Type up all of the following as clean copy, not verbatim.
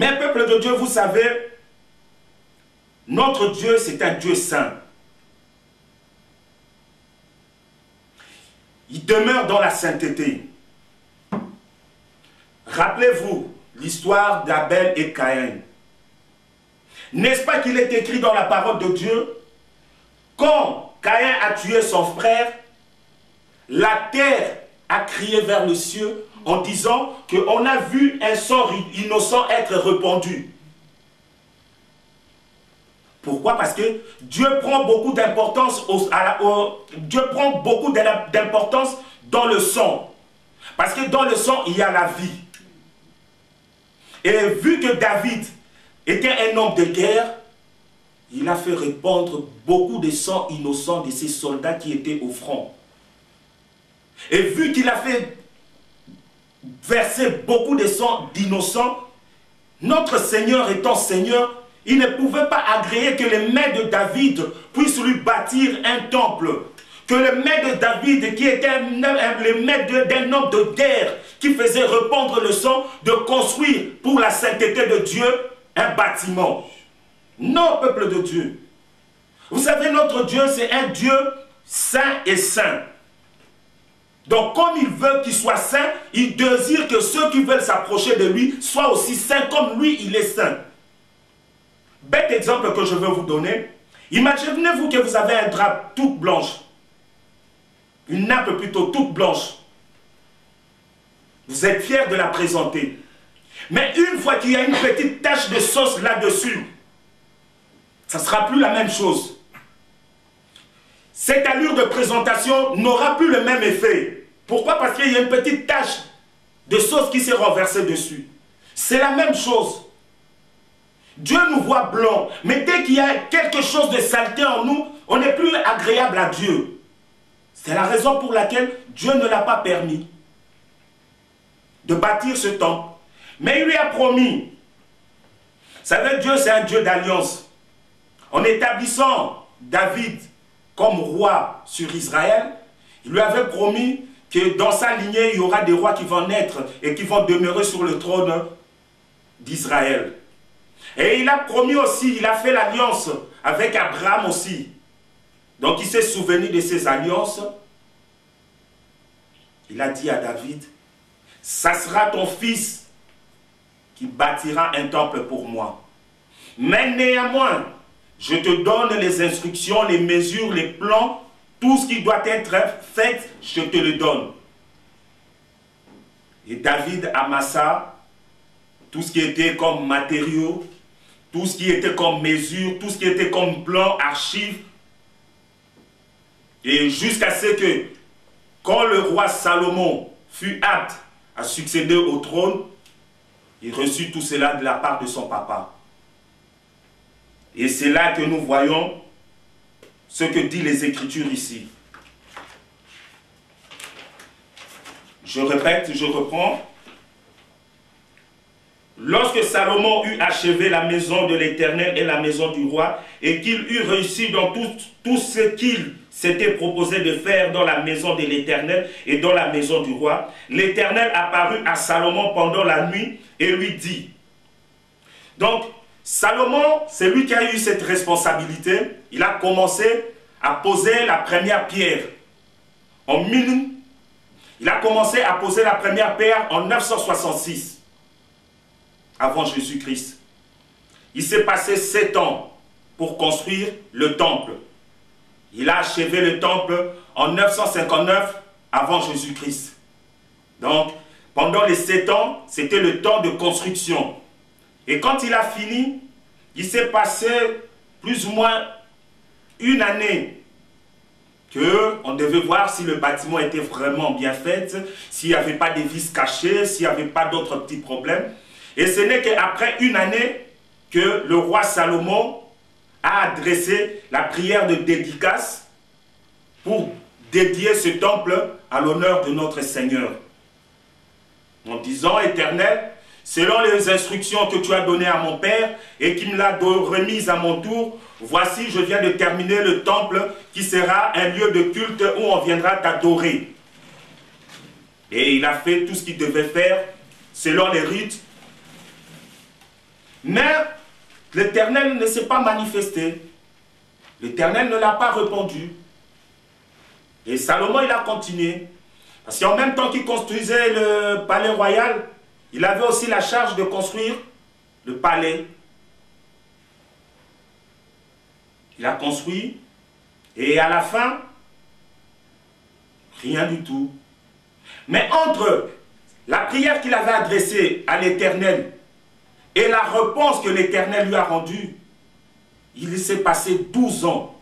Mais peuple de Dieu, vous savez, notre Dieu, c'est un Dieu saint. Il demeure dans la sainteté. Rappelez-vous l'histoire d'Abel et Caïn. N'est-ce pas qu'il est écrit dans la parole de Dieu, quand Caïn a tué son frère, la terre a crié vers le ciel en disant qu'on a vu un sang innocent être répandu. Pourquoi? Parce que Dieu prend beaucoup d'importance dans le sang. Parce que dans le sang, il y a la vie. Et vu que David était un homme de guerre, il a fait répandre beaucoup de sang innocent de ses soldats qui étaient au front. Et vu qu'il a fait verser beaucoup de sang d'innocents, notre Seigneur étant Seigneur, il ne pouvait pas agréer que les mains de David puissent lui bâtir un temple. Que les mains de David, qui était les mains d'un homme de guerre, qui faisait répandre le sang, de construire pour la sainteté de Dieu un bâtiment. Non, peuple de Dieu. Vous savez, notre Dieu, c'est un Dieu saint et saint. Donc, comme il veut qu'il soit saint, il désire que ceux qui veulent s'approcher de lui soient aussi saints comme lui, il est saint. Bête exemple que je veux vous donner. Imaginez-vous que vous avez un drap toute blanche. Une nappe plutôt toute blanche. Vous êtes fier de la présenter. Mais une fois qu'il y a une petite tache de sauce là-dessus, ça ne sera plus la même chose. Cette allure de présentation n'aura plus le même effet. Pourquoi? Parce qu'il y a une petite tache de sauce qui s'est renversée dessus. C'est la même chose. Dieu nous voit blanc, mais dès qu'il y a quelque chose de saleté en nous, on n'est plus agréable à Dieu. C'est la raison pour laquelle Dieu ne l'a pas permis de bâtir ce temple. Mais il lui a promis. Vous savez, Dieu, c'est un Dieu d'alliance. En établissant David comme roi sur Israël, il lui avait promis que dans sa lignée, il y aura des rois qui vont naître et qui vont demeurer sur le trône d'Israël. Et il a promis aussi, il a fait l'alliance avec Abraham aussi. Donc il s'est souvenu de ses alliances. Il a dit à David, ça sera ton fils qui bâtira un temple pour moi. Mais néanmoins, je te donne les instructions, les mesures, les plans, tout ce qui doit être fait, je te le donne. Et David amassa tout ce qui était comme matériaux, tout ce qui était comme mesure, tout ce qui était comme plan, archives. Et jusqu'à ce que, quand le roi Salomon fut apte à succéder au trône, il reçut tout cela de la part de son papa. Et c'est là que nous voyons ce que disent les Écritures ici. Je répète, je reprends. Lorsque Salomon eut achevé la maison de l'Éternel et la maison du roi, et qu'il eut réussi dans tout ce qu'il s'était proposé de faire dans la maison de l'Éternel et dans la maison du roi, l'Éternel apparut à Salomon pendant la nuit et lui dit. Donc, Salomon, c'est lui qui a eu cette responsabilité. Il a commencé à poser la première pierre. Il a commencé à poser la première pierre en 966. Avant Jésus-Christ. Il s'est passé 7 ans pour construire le temple. Il a achevé le temple en 959 avant Jésus-Christ. Donc, pendant les 7 ans, c'était le temps de construction. Et quand il a fini, il s'est passé plus ou moins une année qu'on devait voir si le bâtiment était vraiment bien fait, s'il n'y avait pas des vis cachées, s'il n'y avait pas d'autres petits problèmes. Et ce n'est qu'après une année que le roi Salomon a adressé la prière de dédicace pour dédier ce temple à l'honneur de notre Seigneur. En disant, Éternel, selon les instructions que tu as données à mon père et qui me l'a remise à mon tour, voici, je viens de terminer le temple qui sera un lieu de culte où on viendra t'adorer. Et il a fait tout ce qu'il devait faire selon les rites. Mais l'Éternel ne s'est pas manifesté. L'Éternel ne l'a pas répondu. Et Salomon, il a continué. Parce qu'en même temps qu'il construisait le palais royal, il avait aussi la charge de construire le palais. Il a construit. Et à la fin, rien du tout. Mais entre la prière qu'il avait adressée à l'Éternel et la réponse que l'Éternel lui a rendue, il s'est passé 12 ans.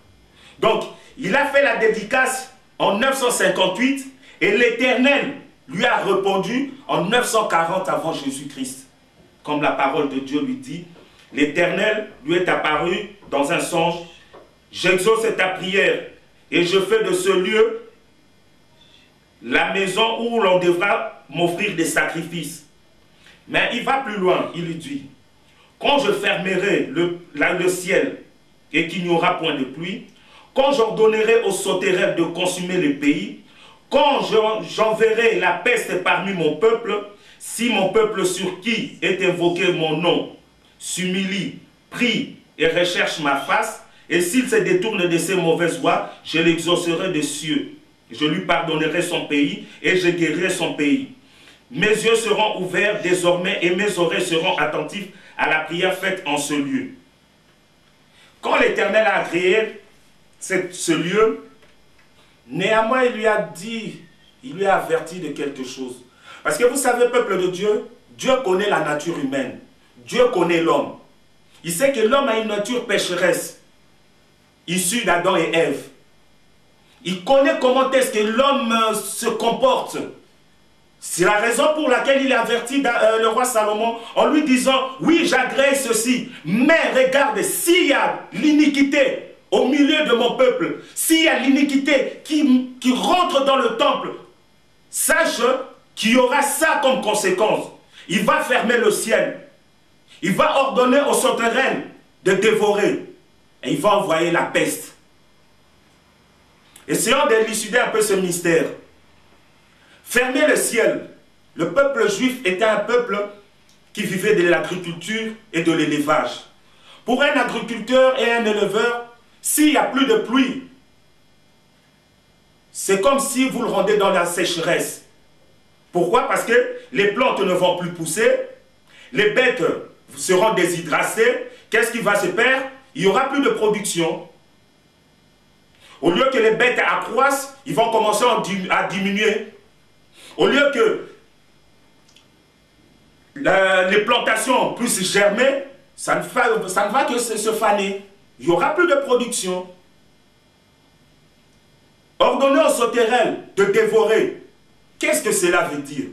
Donc, il a fait la dédicace en 958 et l'Éternel lui a répondu en 940 avant Jésus-Christ. Comme la parole de Dieu lui dit, l'Éternel lui est apparu dans un songe. J'exauce ta prière et je fais de ce lieu la maison où l'on devra m'offrir des sacrifices. Mais il va plus loin, il lui dit, quand je fermerai le ciel et qu'il n'y aura point de pluie, quand j'ordonnerai aux sauterelles de consumer le pays, quand j'enverrai la peste parmi mon peuple, si mon peuple sur qui est invoqué mon nom s'humilie, prie et recherche ma face, et s'il se détourne de ses mauvaises voies, je l'exaucerai des cieux. Je lui pardonnerai son pays et je guérirai son pays. Mes yeux seront ouverts désormais et mes oreilles seront attentives à la prière faite en ce lieu. Quand l'Éternel a créé ce lieu, néanmoins il lui a dit, il lui a averti de quelque chose. Parce que vous savez, peuple de Dieu, Dieu connaît la nature humaine. Dieu connaît l'homme. Il sait que l'homme a une nature pécheresse, issue d'Adam et Ève. Il connaît comment est-ce que l'homme se comporte. C'est la raison pour laquelle il avertit le roi Salomon en lui disant, oui, j'agrée ceci, mais regarde, s'il y a l'iniquité au milieu de mon peuple, s'il y a l'iniquité qui rentre dans le temple, sache qu'il y aura ça comme conséquence. Il va fermer le ciel. Il va ordonner aux sauterelles de dévorer. Et il va envoyer la peste. Essayons d'élucider un peu ce mystère. Fermer le ciel. Le peuple juif était un peuple qui vivait de l'agriculture et de l'élevage. Pour un agriculteur et un éleveur, s'il n'y a plus de pluie, c'est comme si vous le rendez dans la sécheresse. Pourquoi? Parce que les plantes ne vont plus pousser, les bêtes seront déshydratées. Qu'est-ce qui va se faire? Il n'y aura plus de production. Au lieu que les bêtes accroissent, ils vont commencer à diminuer. Au lieu que les plantations puissent germer, ça ne va que se faner. Il n'y aura plus de production. Ordonnez aux sauterelles de dévorer. Qu'est-ce que cela veut dire?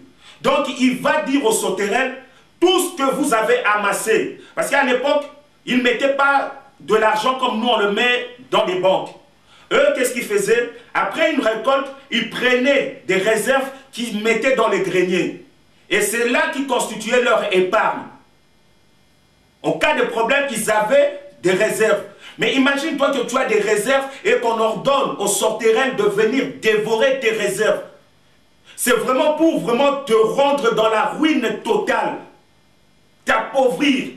Donc il va dire aux sauterelles, tout ce que vous avez amassé. Parce qu'à l'époque, ils ne mettaient pas de l'argent comme nous on le met dans des banques. Eux, qu'est-ce qu'ils faisaient? Après une récolte, ils prenaient des réserves qu'ils mettaient dans les greniers. Et c'est là qu'ils constituaient leur épargne. En cas de problème, ils avaient des réserves. Mais imagine-toi que tu as des réserves et qu'on ordonne aux sauterelles de venir dévorer tes réserves. C'est vraiment pour vraiment te rendre dans la ruine totale. T'appauvrir.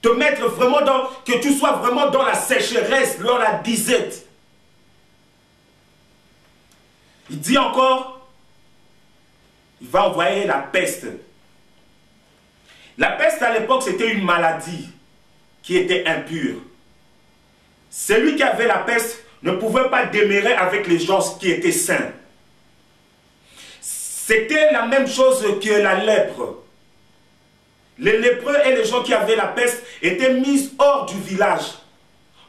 Te mettre vraiment dans... Que tu sois vraiment dans la sécheresse, dans la disette. Il dit encore, il va envoyer la peste. La peste à l'époque, c'était une maladie qui était impure. Celui qui avait la peste ne pouvait pas demeurer avec les gens qui étaient sains. C'était la même chose que la lèpre. Les lépreux et les gens qui avaient la peste étaient mis hors du village.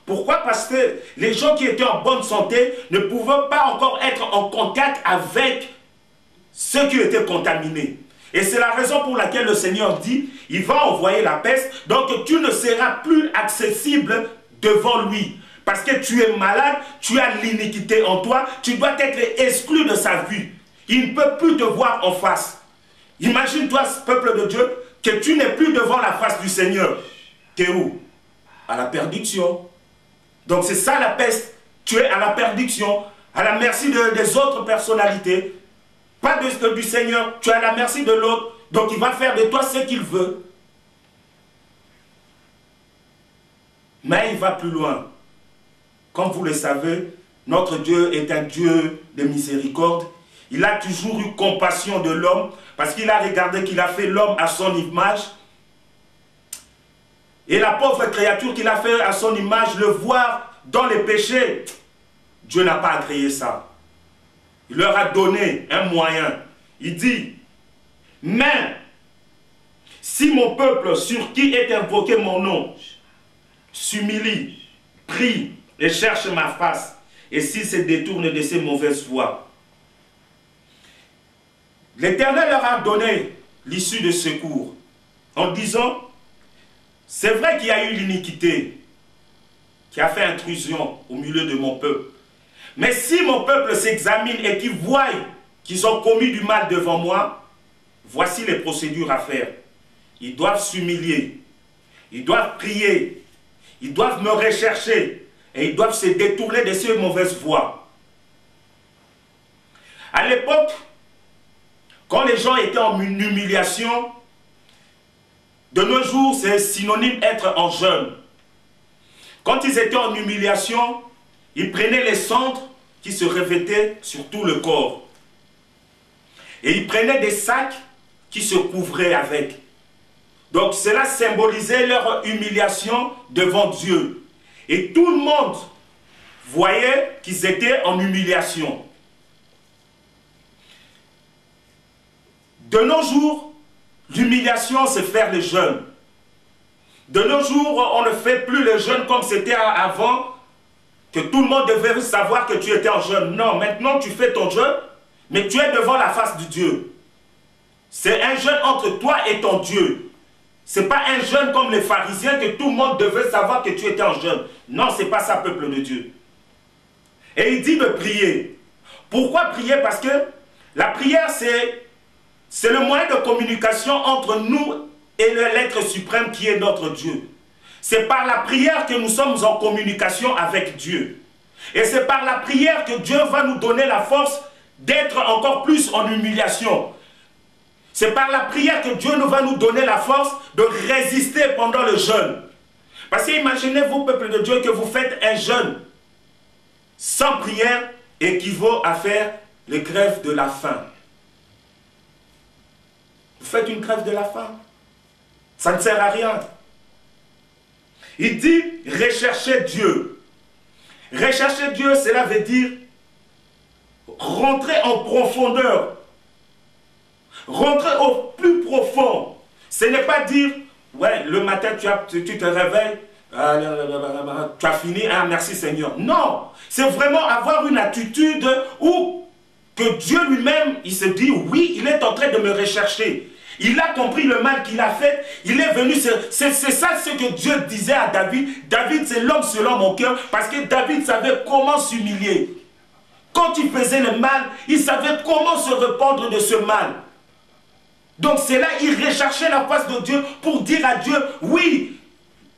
Pourquoi? Parce que les gens qui étaient en bonne santé ne pouvaient pas encore être en contact avec ceux qui étaient contaminés. Et c'est la raison pour laquelle le Seigneur dit, il va envoyer la peste, donc tu ne seras plus accessible devant lui. Parce que tu es malade, tu as l'iniquité en toi, tu dois être exclu de sa vue. Il ne peut plus te voir en face. Imagine-toi, ce peuple de Dieu, que tu n'es plus devant la face du Seigneur. Tu es où? À la perdition. Donc c'est ça la peste. Tu es à la perdition, à la merci des autres personnalités. Pas du Seigneur, tu es à la merci de l'autre. Donc il va faire de toi ce qu'il veut. Mais il va plus loin. Comme vous le savez, notre Dieu est un Dieu de miséricorde. Il a toujours eu compassion de l'homme parce qu'il a regardé qu'il a fait l'homme à son image. Et la pauvre créature qu'il a fait à son image, le voir dans les péchés, Dieu n'a pas agréé ça. Il leur a donné un moyen. Il dit, mais si mon peuple sur qui est invoqué mon nom s'humilie, prie et cherche ma face, et s'il se détourne de ses mauvaises voies, l'Éternel leur a donné l'issue de secours en disant, c'est vrai qu'il y a eu l'iniquité qui a fait intrusion au milieu de mon peuple. Mais si mon peuple s'examine et qu'il voit qu'ils ont commis du mal devant moi, voici les procédures à faire. Ils doivent s'humilier, ils doivent prier, ils doivent me rechercher et ils doivent se détourner de ces mauvaises voies. À l'époque, quand les gens étaient en humiliation, de nos jours, c'est synonyme d'être en jeûne. Quand ils étaient en humiliation, ils prenaient les cendres qui se revêtaient sur tout le corps. Et ils prenaient des sacs qui se couvraient avec. Donc cela symbolisait leur humiliation devant Dieu. Et tout le monde voyait qu'ils étaient en humiliation. De nos jours, l'humiliation, c'est faire le jeûne. De nos jours, on ne fait plus le jeûne comme c'était avant, que tout le monde devait savoir que tu étais en jeûne. Non, maintenant tu fais ton jeûne, mais tu es devant la face de Dieu. C'est un jeûne entre toi et ton Dieu. Ce n'est pas un jeûne comme les pharisiens que tout le monde devait savoir que tu étais en jeûne. Non, ce n'est pas ça, peuple de Dieu. Et il dit de prier. Pourquoi prier? Parce que la prière, c'est le moyen de communication entre nous et l'être suprême qui est notre Dieu. C'est par la prière que nous sommes en communication avec Dieu. Et c'est par la prière que Dieu va nous donner la force d'être encore plus en humiliation. C'est par la prière que Dieu va nous donner la force de résister pendant le jeûne. Parce que imaginez-vous, peuple de Dieu, que vous faites un jeûne sans prière équivaut à faire les grèves de la faim. Vous faites une grève de la faim. Ça ne sert à rien. Il dit rechercher Dieu. Rechercher Dieu, cela veut dire rentrer en profondeur. Rentrer au plus profond. Ce n'est pas dire, ouais, le matin tu te réveilles, tu as fini, ah, merci Seigneur. Non, c'est vraiment avoir une attitude où que Dieu lui-même, il se dit, oui, il est en train de me rechercher. Il a compris le mal qu'il a fait. Il est venu. C'est ça ce que Dieu disait à David. David, c'est l'homme selon mon cœur. Parce que David savait comment s'humilier. Quand il faisait le mal, il savait comment se répandre de ce mal. Donc c'est là, il recherchait la face de Dieu pour dire à Dieu, oui,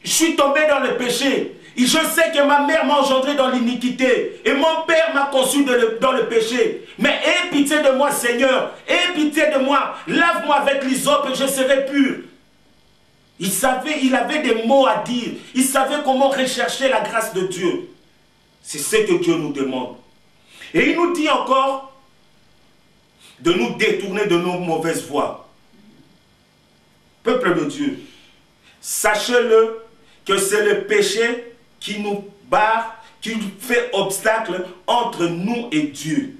je suis tombé dans le péché. Et je sais que ma mère m'a engendré dans l'iniquité. Et mon père m'a conçu dans le péché. Mais aie pitié de moi, Seigneur. Aie pitié de moi. Lave-moi avec l'hysope et je serai pur. Il avait des mots à dire. Il savait comment rechercher la grâce de Dieu. C'est ce que Dieu nous demande. Et il nous dit encore de nous détourner de nos mauvaises voies. Peuple de Dieu, sachez-le que c'est le péché qui nous barre, qui fait obstacle entre nous et Dieu.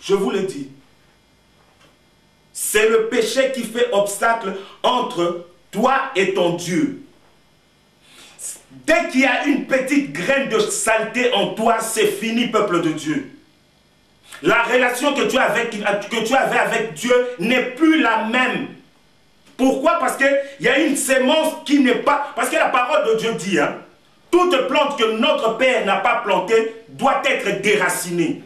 Je vous le dis. C'est le péché qui fait obstacle entre toi et ton Dieu. Dès qu'il y a une petite graine de saleté en toi, c'est fini, peuple de Dieu. La relation que tu avais avec Dieu n'est plus la même. Pourquoi? Parce qu'il y a une sémence qui n'est pas... Parce que la parole de Dieu dit, toute plante que notre Père n'a pas plantée doit être déracinée.